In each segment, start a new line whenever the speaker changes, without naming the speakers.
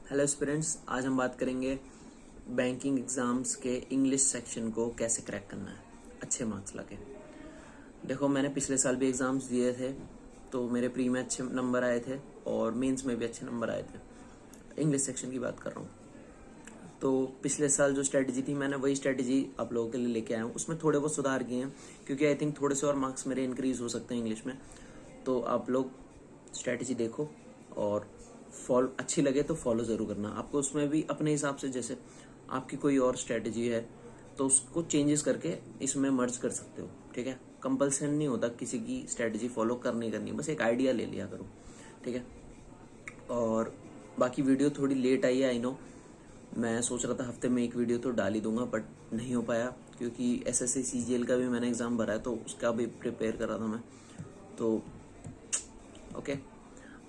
Hello students, आज हम बात करेंगे बैंकिंग एग्ज़ाम्स के इंग्लिश सेक्शन को कैसे क्रैक करना है अच्छे मार्क्स लाके। देखो, मैंने पिछले साल भी एग्ज़ाम्स दिए थे तो मेरे प्री में अच्छे नंबर आए थे और मेंस में भी अच्छे नंबर आए थे। इंग्लिश सेक्शन की बात कर रहा हूँ। तो पिछले साल जो स्ट्रेटजी थी मैंने वही स्ट्रेटजी आप लोगों के लिए लेके आया हूँ। उसमें थोड़े बहुत सुधार किए हैं क्योंकि आई थिंक थोड़े से और मार्क्स मेरे इंक्रीज़ हो सकते हैं इंग्लिश में। तो आप लोग स्ट्रेटजी देखो और फॉलो अच्छी लगे तो फॉलो ज़रूर करना। आपको उसमें भी अपने हिसाब से, जैसे आपकी कोई और स्ट्रेटजी है तो उसको चेंजेस करके इसमें मर्ज कर सकते हो। ठीक है, कंपल्सन नहीं होता किसी की स्ट्रेटजी फॉलो करनी करनी, बस एक आइडिया ले लिया करो। ठीक है, और बाकी वीडियो थोड़ी लेट आई है, आई नो। मैं सोच रहा था हफ्ते में एक वीडियो तो डाल ही दूंगा, बट नहीं हो पाया क्योंकि एसएससी सीजीएल का भी मैंने एग्ज़ाम भरा है तो उसका भी प्रिपेयर कर रहा था मैं। तो ओके,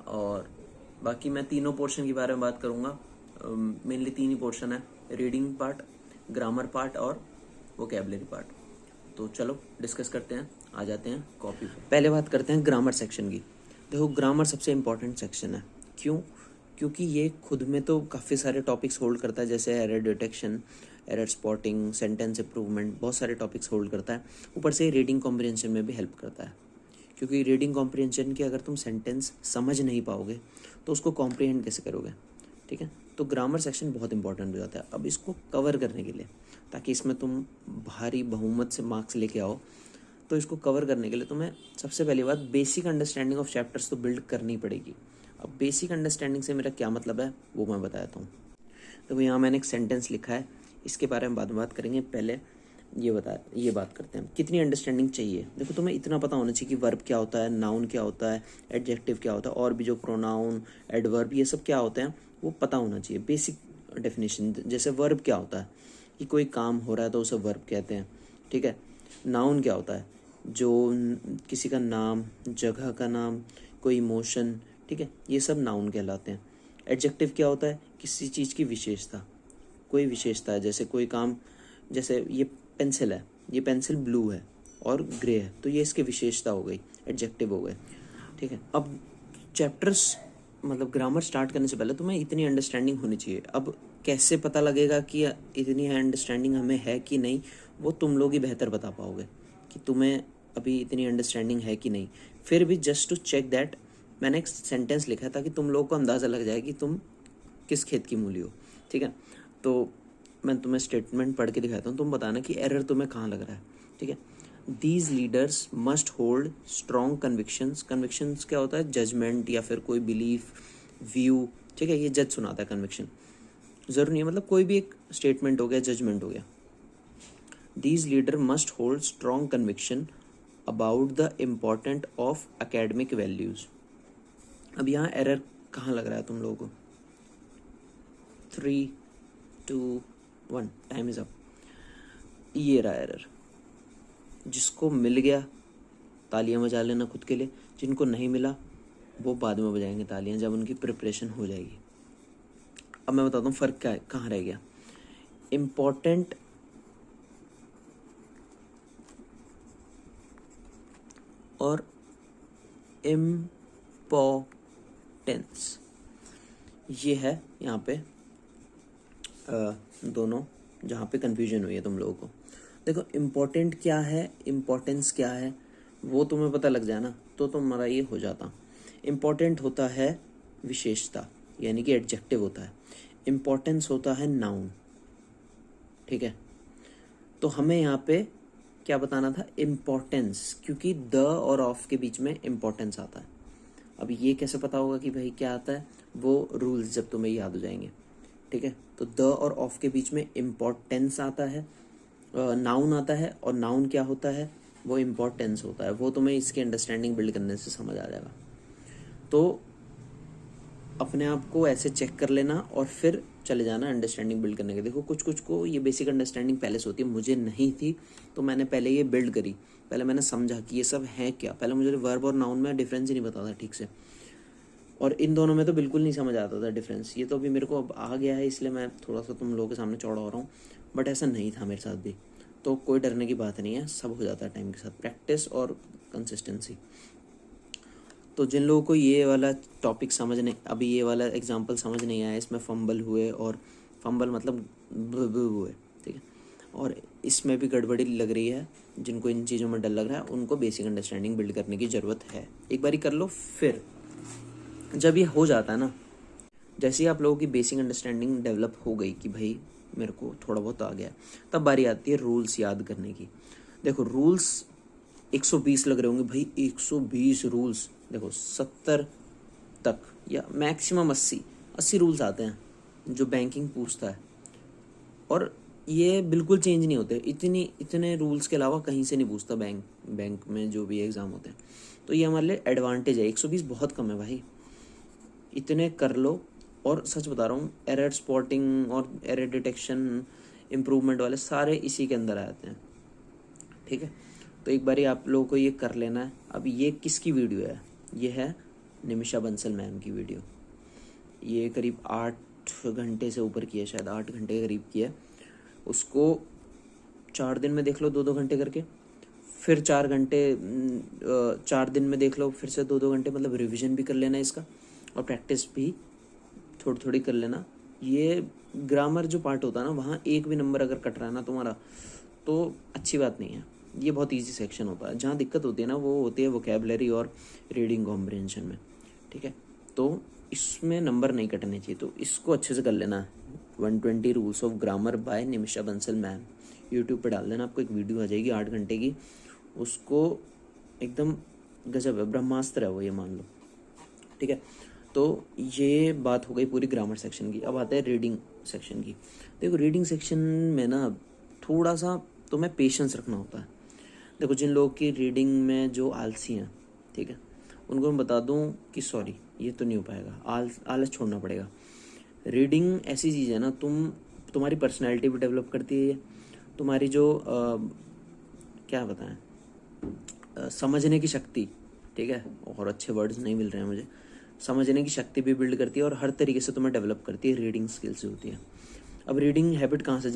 और बाकी मैं तीनों पोर्शन के बारे में बात करूंगा। मेनली तीन ही पोर्शन है, रीडिंग पार्ट, ग्रामर पार्ट और वोकेबलरी पार्ट। तो चलो डिस्कस करते हैं, आ जाते हैं कॉपी पे। पहले बात करते हैं ग्रामर सेक्शन की। देखो, ग्रामर सबसे इम्पॉर्टेंट सेक्शन है। क्यों? क्योंकि ये खुद में तो काफ़ी सारे टॉपिक्स होल्ड करता है, जैसे error detection, error spotting, sentence improvement, बहुत सारे टॉपिक्स होल्ड करता है। ऊपर से रीडिंग कॉम्प्रिहेंशन में भी हेल्प करता है, क्योंकि रीडिंग कॉम्प्रिहेंशन की अगर तुम सेंटेंस समझ नहीं पाओगे तो उसको कॉम्प्रिहेंड कैसे करोगे। ठीक है, तो ग्रामर सेक्शन बहुत इंपॉर्टेंट हो जाता है। अब इसको कवर करने के लिए, ताकि इसमें तुम भारी बहुमत से मार्क्स लेके आओ, तो इसको कवर करने के लिए तुम्हें सबसे पहली बात बेसिक अंडरस्टैंडिंग ऑफ चैप्टर्स तो बिल्ड करनी पड़ेगी। अब बेसिक अंडरस्टैंडिंग से मेरा क्या मतलब है वो मैं बताता हूँ। तो यहाँ मैंने एक सेंटेंस लिखा है, इसके बारे में बाद में बात करेंगे। पहले ये बात करते हैं कितनी अंडरस्टैंडिंग चाहिए। देखो, तुम्हें इतना पता होना चाहिए कि वर्ब क्या होता है, नाउन क्या होता है, एडजेक्टिव क्या होता है, और भी जो प्रोनाउन, एडवर्ब, ये सब क्या होते हैं वो पता होना चाहिए। बेसिक डेफिनेशन, जैसे वर्ब क्या होता है कि कोई काम हो रहा है तो उसे वर्ब कहते हैं। ठीक है, नाउन क्या होता है, जो किसी का नाम, जगह का नाम, कोई इमोशन, ठीक है, ये सब नाउन कहलाते हैं। एडजेक्टिव क्या होता है, किसी चीज़ की विशेषता, कोई विशेषता है, जैसे कोई काम, जैसे ये पेंसिल है, ये पेंसिल ब्लू है और ग्रे है, तो ये इसकी विशेषता हो गई, एडजेक्टिव हो गए। ठीक है, अब चैप्टर्स मतलब ग्रामर स्टार्ट करने से पहले तुम्हें इतनी अंडरस्टैंडिंग होनी चाहिए। अब कैसे पता लगेगा कि इतनी अंडरस्टैंडिंग हमें है कि नहीं, वो तुम लोग ही बेहतर बता पाओगे कि तुम्हें अभी इतनी अंडरस्टैंडिंग है कि नहीं। फिर भी जस्ट टू चेक दैट, मैंने एक सेंटेंस लिखा ताकि तुम लोगों को अंदाज़ा लग जाए कि तुम किस खेत की मूली हो। ठीक है, तो मैं तुम्हें स्टेटमेंट पढ़ के दिखाता हूँ, तुम बताना कि एरर तुम्हें कहाँ लग रहा है। ठीक है, these leaders must hold strong convictions. Convictions क्या होता है, जजमेंट या फिर कोई बिलीफ, व्यू। ठीक है, ये जज सुनाता है कन्विक्शन, ज़रूर नहीं है, मतलब कोई भी एक स्टेटमेंट हो गया, जजमेंट हो गया। These leader must hold strong conviction about the important of academic values. अब यहाँ एरर कहाँ लग रहा है तुम लोगों को? 3, 2, 1, टाइम इज अप। ये रहा एरर। जिसको मिल गया तालियां बजा लेना खुद के लिए, जिनको नहीं मिला वो बाद में बजाएंगे तालियां जब उनकी प्रिपरेशन हो जाएगी। अब मैं बताता हूँ फ़र्क क्या है, कहाँ रह गया। इम्पॉर्टेंट और इम्पोर्टेंस, ये है यहाँ पे दोनों जहाँ पे कंफ्यूजन हुई है तुम लोगों को। देखो, इम्पोर्टेंट क्या है, इम्पोर्टेंस क्या है, वो तुम्हें पता लग जाए ना तो तुम्हारा ये हो जाता। इम्पोर्टेंट होता है विशेषता, यानी कि एडजेक्टिव होता है। इम्पोर्टेंस होता है नाउन। ठीक है, तो हमें यहाँ पे क्या बताना था, इम्पोर्टेंस, क्योंकि द और ऑफ के बीच में इम्पोर्टेंस आता है। अब ये कैसे पता होगा कि भाई क्या आता है, वो रूल्स जब तुम्हें याद हो जाएंगे। ठीक है, तो द और ऑफ के बीच में इम्पोर्टेंस आता है, नाउन आता है, और नाउन क्या होता है, वो इम्पोर्टेंस होता है। वो तुम्हें इसकी अंडरस्टैंडिंग बिल्ड करने से समझ आ जाएगा। तो अपने आप को ऐसे चेक कर लेना और फिर चले जाना अंडरस्टैंडिंग बिल्ड करने के। देखो, कुछ कुछ को ये बेसिक अंडरस्टैंडिंग पहले से होती है, मुझे नहीं थी तो मैंने पहले ये बिल्ड करी। पहले मैंने समझा कि ये सब है क्या। पहले मुझे वर्ब और नाउन में डिफरेंस ही नहीं पता था ठीक से, और इन दोनों में तो बिल्कुल नहीं समझ आता था डिफरेंस। ये तो अभी मेरे को अब आ गया है, इसलिए मैं थोड़ा सा तुम लोगों के सामने चौड़ा हो रहा हूँ, बट ऐसा नहीं था मेरे साथ भी। तो कोई डरने की बात नहीं है, सब हो जाता है टाइम के साथ, प्रैक्टिस और कंसिस्टेंसी। तो जिन लोगों को ये वाला टॉपिक समझ नहीं, अभी ये वाला एग्जांपल समझ नहीं आया, इसमें फंबल हुए, और फंबल मतलब हुए, ठीक है, और इसमें भी गड़बड़ी लग रही है, जिनको इन चीज़ों में डर लग रहा है उनको बेसिक अंडरस्टैंडिंग बिल्ड करने की ज़रूरत है। एक बारी कर लो, फिर जब ये हो जाता है ना, जैसे ही आप लोगों की बेसिक अंडरस्टैंडिंग डेवलप हो गई कि भाई मेरे को थोड़ा बहुत आ गया, तब बारी आती है रूल्स याद करने की। देखो रूल्स 120 लग रहे होंगे भाई, 120 रूल्स। देखो 70 तक या मैक्सिमम 80 रूल्स आते हैं जो बैंकिंग पूछता है, और ये बिल्कुल चेंज नहीं होते। इतने रूल्स के अलावा कहीं से नहीं पूछता बैंक में जो भी एग्ज़ाम होते हैं। तो ये हमारे लिए एडवांटेज है। 120 बहुत कम है भाई, इतने कर लो। और सच बता रहा हूँ, एरर स्पॉटिंग और एरर डिटेक्शन, इम्प्रूवमेंट वाले सारे इसी के अंदर आते हैं, ठीक है। तो एक बारी आप लोगों को ये कर लेना है। अब ये किसकी वीडियो है? ये है निमिषा बंसल मैम की वीडियो। ये करीब 8 घंटे से ऊपर की है, शायद 8 घंटे के करीब की है। उसको 4 दिन में देख लो 2-2 घंटे करके, फिर 4 घंटे 4 दिन में देख लो फिर से 2-2 घंटे, मतलब रिवीजन भी कर लेना इसका और प्रैक्टिस भी थोड़ी थोड़ी कर लेना। ये ग्रामर जो पार्ट होता है ना, वहाँ एक भी नंबर अगर कट रहा है ना तुम्हारा, तो अच्छी बात नहीं है। ये बहुत इजी सेक्शन होता है। जहाँ दिक्कत होती है ना, वो होती है वोकेबलरी और रीडिंग कॉम्प्रिहेंशन में, ठीक है। तो इसमें नंबर नहीं कटने चाहिए, तो इसको अच्छे से कर लेना। 120 rules of grammar bye Nimisha Bansal ma'am, YouTube पे डाल देना, आपको एक वीडियो आ जाएगी 8 घंटे की। उसको एकदम गजब है, ब्रह्मास्त्र है वो, ये मान लो, ठीक है। तो ये बात हो गई पूरी ग्रामर सेक्शन की। अब आते हैं रीडिंग सेक्शन की। देखो रीडिंग सेक्शन में ना थोड़ा सा तुम्हें पेशेंस रखना होता है। देखो जिन लोगों की रीडिंग में जो आलसी हैं, ठीक है, उनको मैं बता दूं कि सॉरी, ये तो नहीं हो पाएगा, आलस छोड़ना पड़ेगा। रीडिंग ऐसी चीज़ है ना, तुम्हारी पर्सनैलिटी भी डेवलप करती है, तुम्हारी जो क्या बताएं, समझने की शक्ति, ठीक है, और अच्छे वर्ड्स नहीं मिल रहे हैं मुझे, समझने की शक्ति भी बिल्ड करती है, और हर तरीके से तुम्हें डेवलप करती है। रीडिंग स्किल्स होती है। अब रीडिंग हैबिट कहाँ से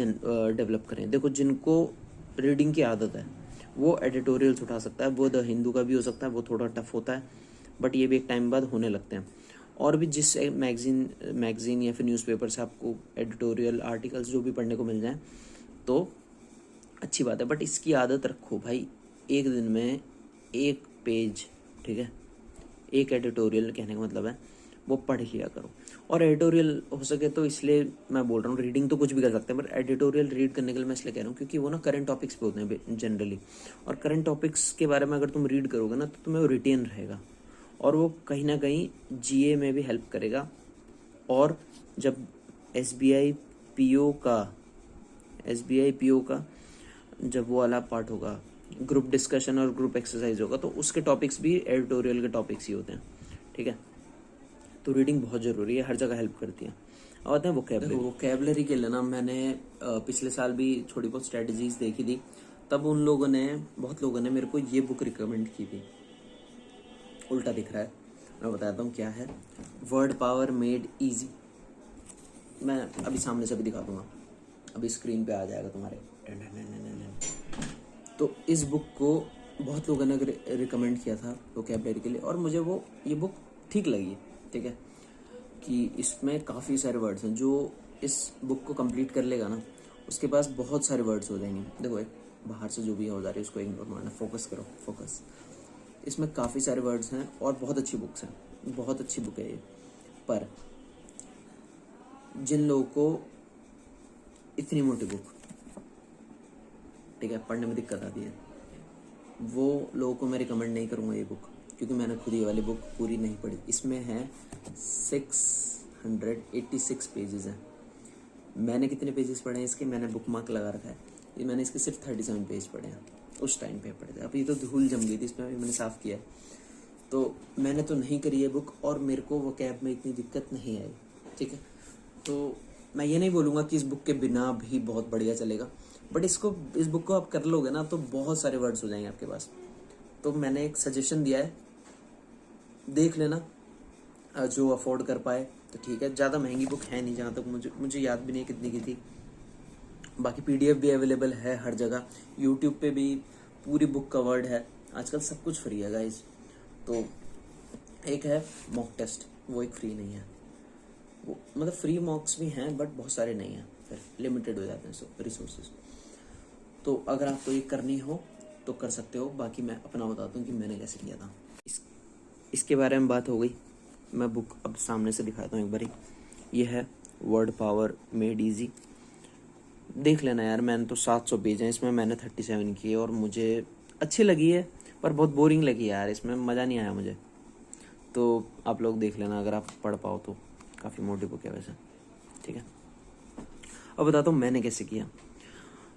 डेवलप करें? देखो जिनको रीडिंग की आदत है वो एडिटोरियल्स उठा सकता है, वो द हिंदू का भी हो सकता है, वो थोड़ा टफ होता है बट ये भी एक टाइम बाद होने लगते हैं। और भी जिस मैगजीन या फिर न्यूज़पेपर से आपको एडिटोरियल आर्टिकल्स जो भी पढ़ने को मिल जाए तो अच्छी बात है, बट इसकी आदत रखो भाई, एक दिन में 1 पेज, ठीक है, एक एडिटोरियल, कहने का मतलब है वो पढ़ लिया करो। और एडिटोरियल हो सके तो, इसलिए मैं बोल रहा हूँ, रीडिंग तो कुछ भी कर सकते हैं, बट एडिटोरियल रीड करने के लिए मैं इसलिए कह रहा हूँ क्योंकि वो ना करंट टॉपिक्स पे होते हैं जनरली, और करंट टॉपिक्स के बारे में अगर तुम रीड करोगे ना तो तुम्हें वो रिटेन रहेगा, और वो कहीं ना कहीं जीए में भी हेल्प करेगा। और जब एसबीआई पीओ का जब वो वाला पार्ट होगा, ग्रुप डिस्कशन और ग्रुप एक्सरसाइज होगा, तो उसके टॉपिक्स भी एडिटोरियल के टॉपिक्स ही होते हैं, ठीक है। तो रीडिंग बहुत ज़रूरी है, हर जगह हेल्प करती है। अब आते हैं वोकेबलरी के लिए ना, मैंने पिछले साल भी थोड़ी बहुत स्ट्रेटजीज देखी थी, तब बहुत लोगों ने मेरे को ये बुक रिकमेंड की थी। उल्टा दिख रहा है, मैं बताता हूँ क्या है। Word power made easy. मैं अभी सामने से भी दिखा दूंगा, अभी स्क्रीन पे आ जाएगा तुम्हारे। तो इस बुक को बहुत लोगों ने रिकमेंड किया था वोकेबलरी के लिए, और मुझे ये बुक ठीक लगी, ठीक है, कि इसमें काफ़ी सारे वर्ड्स हैं। जो इस बुक को कंप्लीट कर लेगा ना, उसके पास बहुत सारे वर्ड्स हो जाएंगे। देखो एक बाहर से जो भी हो जा रही है उसको इग्नोर मारना, फोकस करो, फोकस। इसमें काफ़ी सारे वर्ड्स हैं और बहुत अच्छी बुक्स हैं, बहुत अच्छी बुक है ये। पर जिन लोगों को इतनी मोटी बुक, ठीक है, पढ़ने में दिक्कत आती है, वो लोगों को मैं रिकमेंड नहीं करूँगा ये बुक, क्योंकि मैंने खुद ये वाली बुक पूरी नहीं पढ़ी। इसमें है 686 पेजेस हैं। मैंने कितने पेजेस पढ़े हैं इसके, मैंने बुक मार्क लगा रखा है, ये मैंने इसके सिर्फ 37 पेज पढ़े हैं, उस टाइम पे पढ़े थे। अभी तो धूल जम गई थी इसमें, अभी मैंने साफ़ किया है। तो मैंने तो नहीं करी है बुक, और मेरे को वोकैब में इतनी दिक्कत नहीं आई, ठीक है। तो मैं ये नहीं बोलूँगा कि इस बुक के बिना भी बहुत बढ़िया चलेगा, बट इस बुक को आप कर लोगे ना तो बहुत सारे वर्ड्स हो जाएंगे आपके पास। तो मैंने एक सजेशन दिया है, देख लेना, जो अफोर्ड कर पाए तो ठीक है। ज़्यादा महंगी बुक है नहीं, जहाँ तक मुझे याद भी नहीं कितनी की थी। बाकी पीडीएफ भी अवेलेबल है हर जगह, यूट्यूब पे भी पूरी बुक कवर्ड है। आजकल सब कुछ फ्री है गाइज, तो एक है मॉक टेस्ट, वो एक फ्री नहीं है, वो मतलब फ्री मॉक्स भी हैं बट बहुत सारे नहीं हैं, फिर लिमिटेड हो जाते हैं सब रिसोर्सेज। तो अगर आपको ये करनी हो तो कर सकते हो। बाकी मैं अपना बताता हूँ कि मैंने कैसे किया था। इसके बारे में बात हो गई। मैं बुक अब सामने से दिखाता हूँ एक बारी। ये है वर्ड पावर मेड इजी। देख लेना यार, मैंने तो 700 पेज हैं इसमें, मैंने 37 किए और मुझे अच्छी लगी है, पर बहुत बोरिंग लगी यार, इसमें मज़ा नहीं आया मुझे। तो आप लोग देख लेना अगर आप पढ़ पाओ तो, काफ़ी मोटी बुक है वैसे, ठीक है। अब बताता हूँ मैंने कैसे किया।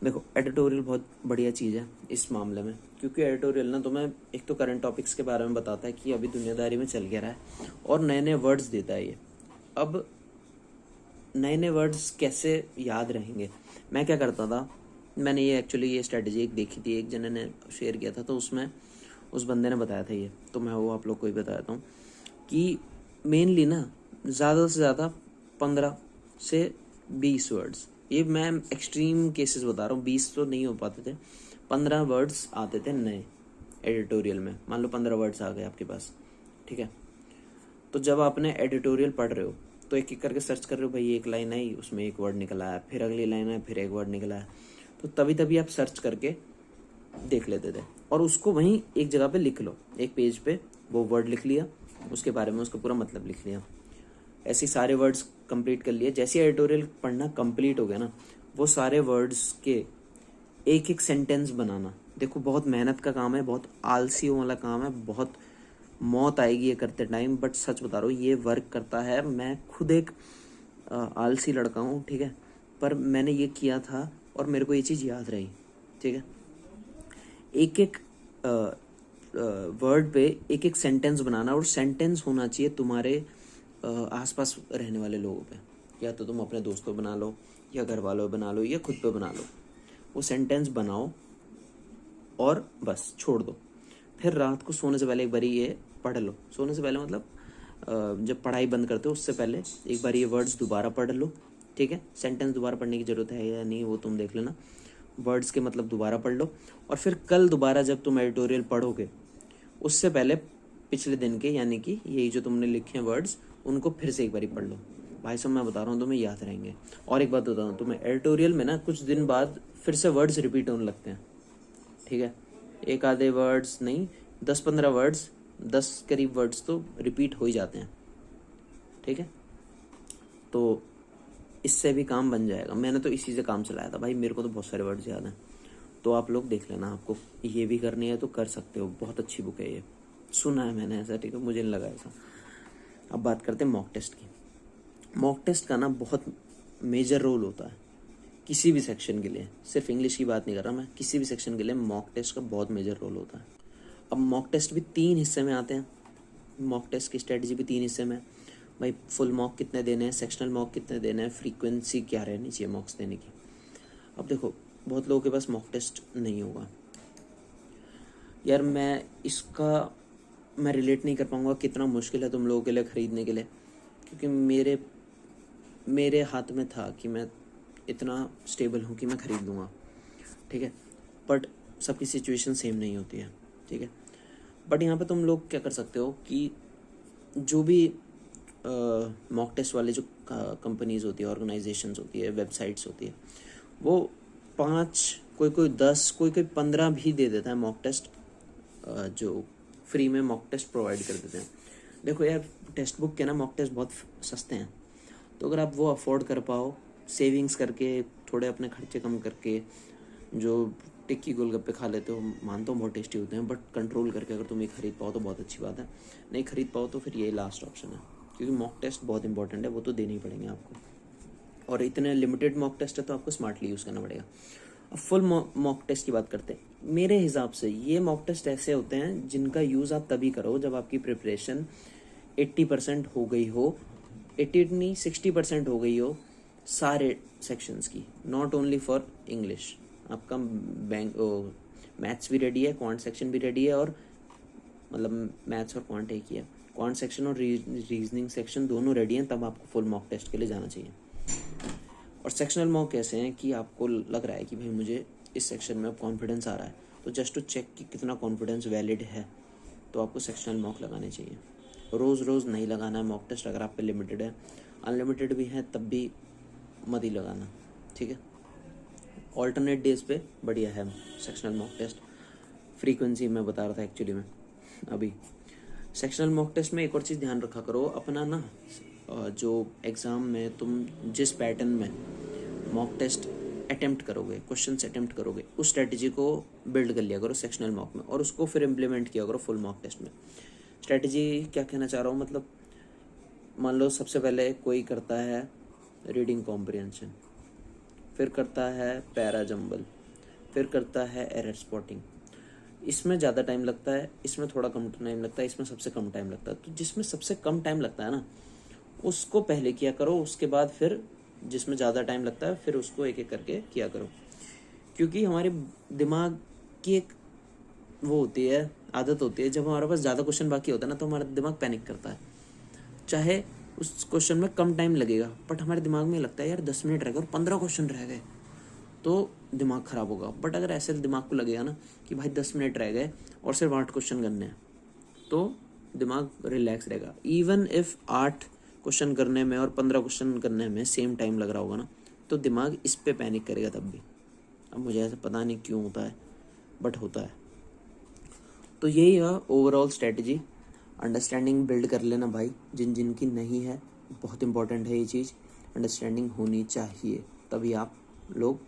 देखो, एडिटोरियल बहुत बढ़िया चीज़ है इस मामले में, क्योंकि एडिटोरियल ना तुम्हें एक तो करंट टॉपिक्स के बारे में बताता है कि अभी दुनियादारी में चल क्या रहा है, और नए नए वर्ड्स देता है ये। अब नए नए वर्ड्स कैसे याद रहेंगे, मैं क्या करता था, मैंने ये एक्चुअली ये स्ट्रेटजी एक देखी थी, एक जने ने शेयर किया था, तो उसमें उस बंदे ने बताया था ये, तो मैं वो आप लोग को ही बताता हूँ कि मेनली ना ज़्यादा से ज़्यादा 15 से 20 वर्ड्स, ये मैं एक्सट्रीम केसेस बता रहा हूँ, 20 तो नहीं हो पाते थे, 15 वर्ड्स आते थे नए एडिटोरियल में। मान लो 15 वर्ड्स आ गए आपके पास, ठीक है। तो जब आपने एडिटोरियल पढ़ रहे हो तो एक एक करके सर्च कर रहे हो, भाई एक लाइन आई उसमें एक वर्ड निकला है, फिर अगली लाइन है फिर एक वर्ड निकला है, तो तभी तभी आप सर्च करके देख लेते थे, और उसको वहीं एक जगह पे लिख लो, एक पेज पे वो वर्ड लिख लिया, उसके बारे में उसका पूरा मतलब लिख लिया। ऐसे सारे वर्ड्स कंप्लीट कर लिए। जैसे एडिटोरियल पढ़ना कंप्लीट हो गया ना, वो सारे वर्ड्स के एक एक सेंटेंस बनाना, देखो बहुत मेहनत का काम है, बहुत आलसियों वाला काम है, बहुत मौत आएगी ये करते टाइम, बट सच बता रहा हूँ ये वर्क करता है। मैं खुद एक आलसी लड़का हूँ, ठीक है, पर मैंने ये किया था और मेरे को ये चीज़ याद रही, ठीक है। एक एक वर्ड पे एक एक सेंटेंस बनाना, और सेंटेंस होना चाहिए तुम्हारे आसपास रहने वाले लोगों पे, या तो तुम अपने दोस्तों बना लो, या घर वालों बना लो, या खुद पे बना लो। वो सेंटेंस बनाओ और बस छोड़ दो। फिर रात को सोने से पहले एक बारी ये पढ़ लो, सोने से पहले मतलब जब पढ़ाई बंद करते हो उससे पहले एक बार ये वर्ड्स दोबारा पढ़ लो, ठीक है। सेंटेंस दोबारा पढ़ने की ज़रूरत है या नहीं वो तुम देख लेना, वर्ड्स के मतलब दोबारा पढ़ लो, और फिर कल दोबारा जब तुम एडिटोरियल पढ़ोगे उससे पहले पिछले दिन के, यानी कि यही जो तुमने लिखे हैं वर्ड्स, उनको फिर से एक बारी पढ़ लो। भाई साहब मैं बता रहा हूँ तुम्हें याद रहेंगे। और एक बात बता रहा हूँ तुम्हें, एडिटोरियल में ना कुछ दिन बाद फिर से वर्ड्स रिपीट होने लगते हैं, ठीक है। एक आधे वर्ड्स नहीं, 10-15 वर्ड्स, 10 करीब वर्ड्स तो रिपीट हो ही जाते हैं, ठीक है। तो इससे भी काम बन जाएगा। मैंने तो इसी से काम चलाया था भाई, मेरे को तो बहुत सारे वर्ड्स याद हैं। तो आप लोग देख लेना, आपको ये भी करनी है तो कर सकते हो, बहुत अच्छी बुक है ये, सुना है मैंने ऐसा, ठीक है, मुझे नहीं लगा ऐसा। अब बात करते हैं मॉक टेस्ट की। मॉक टेस्ट का ना बहुत मेजर रोल होता है किसी भी सेक्शन के लिए, सिर्फ इंग्लिश की बात नहीं कर रहा मैं, किसी भी सेक्शन के लिए मॉक टेस्ट का बहुत मेजर रोल होता है। अब मॉक टेस्ट भी 3 हिस्से में आते हैं, मॉक टेस्ट की स्ट्रेटजी भी 3 हिस्से में। भाई फुल मॉक कितने देने हैं, सेक्शनल मॉक कितने देने हैं, फ्रीक्वेंसी क्या रहनी चाहिए मॉक्स देने की। अब देखो बहुत लोगों के पास मॉक टेस्ट नहीं होगा यार, मैं रिलेट नहीं कर पाऊंगा कितना मुश्किल है तुम लोगों के लिए ख़रीदने के लिए, क्योंकि मेरे हाथ में था कि मैं इतना स्टेबल हूँ कि मैं ख़रीद लूँगा, ठीक है। बट सबकी सिचुएशन सेम नहीं होती है, ठीक है। बट यहाँ पे तुम लोग क्या कर सकते हो कि जो भी मॉक टेस्ट वाले जो कंपनीज होती है, ऑर्गेनाइजेशंस होती है, वेबसाइट्स होती है, वो 5, कोई 10, कोई 15 भी दे देता है मॉक टेस्ट, जो फ्री में मॉक टेस्ट प्रोवाइड कर देते हैं। देखो यार, टेक्स्ट बुक के ना मॉक टेस्ट बहुत सस्ते हैं, तो अगर आप वो अफोर्ड कर पाओ, सेविंग्स करके, थोड़े अपने खर्चे कम करके, जो टिक्की गोलगप्पे खा लेते हो, मानता हूँ बहुत टेस्टी होते हैं, बट कंट्रोल करके अगर तुम ये खरीद पाओ तो बहुत अच्छी बात है। नहीं खरीद पाओ तो फिर यही लास्ट ऑप्शन है, क्योंकि मॉक टेस्ट बहुत इंपॉर्टेंट है, वो तो देने ही पड़ेंगे आपको, और इतने लिमिटेड मॉक टेस्ट है तो आपको स्मार्टली यूज़ करना पड़ेगा। अब फुल मॉक टेस्ट की बात करते हैं। मेरे हिसाब से ये मॉक टेस्ट ऐसे होते हैं जिनका यूज़ आप तभी करो जब आपकी प्रिपरेशन 80% हो गई हो, 80 नहीं 60% हो गई हो सारे सेक्शंस की, नॉट ओनली फॉर इंग्लिश। आपका मैथ्स भी रेडी है, क्वांट सेक्शन भी रेडी है, और मतलब मैथ्स और क्वांट एक ही है, क्वांट सेक्शन और रीजनिंग सेक्शन दोनों रेडी हैं, तब आपको फुल मॉक टेस्ट के लिए जाना चाहिए। और सेक्शनल मॉक कैसे हैं कि आपको लग रहा है कि भाई मुझे इस सेक्शन में अब कॉन्फिडेंस आ रहा है, तो जस्ट टू चेक कि कितना कॉन्फिडेंस वैलिड है, तो आपको सेक्शनल मॉक लगाने चाहिए। रोज़ रोज़ नहीं लगाना है मॉक टेस्ट अगर आप पे लिमिटेड है। अनलिमिटेड भी है तब भी मत ही लगाना, ठीक है। ऑल्टरनेट डेज पे बढ़िया है सेक्शनल मॉक टेस्ट। फ्रीक्वेंसी मैं बता रहा था एक्चुअली में अभी। सेक्शनल मॉक टेस्ट में एक और चीज़ ध्यान रखा करो अपना ना, जो एग्ज़ाम में तुम जिस पैटर्न में मॉक टेस्ट अटेम्प्ट करोगे, क्वेश्चंस अटेम्प्ट करोगे, उस स्ट्रेटजी को बिल्ड कर लिया करो सेक्शनल मॉक में और उसको फिर इम्प्लीमेंट किया करो फुल मॉक टेस्ट में। स्ट्रेटजी क्या कहना चाह रहा हूँ, मतलब मान लो सबसे पहले कोई करता है रीडिंग कॉम्प्रिहेंशन, फिर करता है पैरा जंबल, फिर करता है एरर स्पॉटिंग। इसमें ज़्यादा टाइम लगता है, इसमें थोड़ा कम टाइम लगता है, इसमें सबसे कम टाइम लगता है। तो जिसमें सबसे कम टाइम लगता है ना उसको पहले किया करो, उसके बाद फिर जिसमें ज़्यादा टाइम लगता है फिर उसको एक एक करके किया करो। क्योंकि हमारे दिमाग की एक वो होती है, आदत होती है, जब हमारे पास ज़्यादा क्वेश्चन बाकी होता है ना तो हमारा दिमाग पैनिक करता है। चाहे उस क्वेश्चन में कम टाइम लगेगा बट हमारे दिमाग में लगता है यार 10 मिनट रह गए और 15 क्वेश्चन रह गए तो दिमाग ख़राब होगा। बट अगर ऐसे दिमाग को लगेगा ना कि भाई 10 मिनट रह गए और सिर्फ 8 क्वेश्चन करने हैं तो दिमाग रिलैक्स रहेगा। इवन इफ 8 क्वेश्चन करने में और 15 क्वेश्चन करने में सेम टाइम लग रहा होगा ना तो दिमाग इस पे पैनिक करेगा तब भी। अब मुझे ऐसा पता नहीं क्यों होता है बट होता है। तो यही है ओवरऑल स्ट्रेटजी। अंडरस्टैंडिंग बिल्ड कर लेना भाई, जिन जिन की नहीं है, बहुत इंपॉर्टेंट है ये चीज़। अंडरस्टैंडिंग होनी चाहिए तभी आप लोग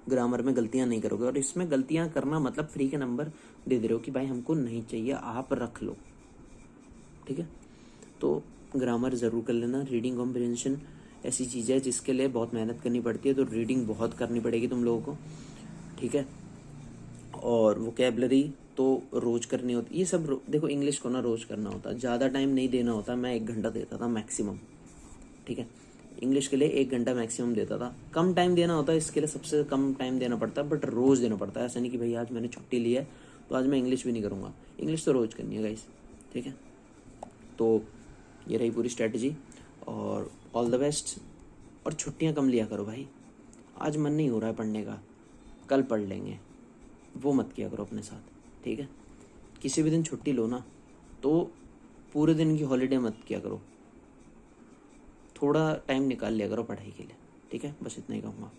ग्रामर में गलतियां नहीं करोगे। और इसमें गलतियां करना मतलब फ्री के नंबर दे दे रहे हो कि भाई हमको नहीं चाहिए, आप रख लो, ठीक है। तो ग्रामर ज़रूर कर लेना। रीडिंग कॉम्प्रिहेंशन ऐसी चीज़ है जिसके लिए बहुत मेहनत करनी पड़ती है, तो रीडिंग बहुत करनी पड़ेगी तुम लोगों को, ठीक है। और वोकेबलरी तो रोज करनी होती, ये सब देखो इंग्लिश को ना रोज करना होता है, ज़्यादा टाइम नहीं देना होता। मैं 1 घंटा देता था मैक्सिमम, ठीक है। इंग्लिश के लिए 1 घंटा मैक्सिमम देता था। कम टाइम देना होता है इसके लिए, सबसे कम टाइम देना पड़ता है बट रोज़ देना पड़ता है। ऐसा नहीं कि भाई आज मैंने छुट्टी ली है तो आज मैं इंग्लिश भी नहीं करूँगा। इंग्लिश तो रोज़ करनी है गाइस, ठीक है। तो ये रही पूरी स्ट्रेटजी और ऑल द बेस्ट। और छुट्टियाँ कम लिया करो भाई, आज मन नहीं हो रहा है पढ़ने का, कल पढ़ लेंगे, वो मत किया करो अपने साथ, ठीक है। किसी भी दिन छुट्टी लो ना तो पूरे दिन की हॉलीडे मत किया करो, थोड़ा टाइम निकाल लिया करो पढ़ाई के लिए, ठीक है। बस इतना ही कहूँगा।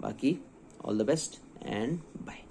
बाकी all the best and bye.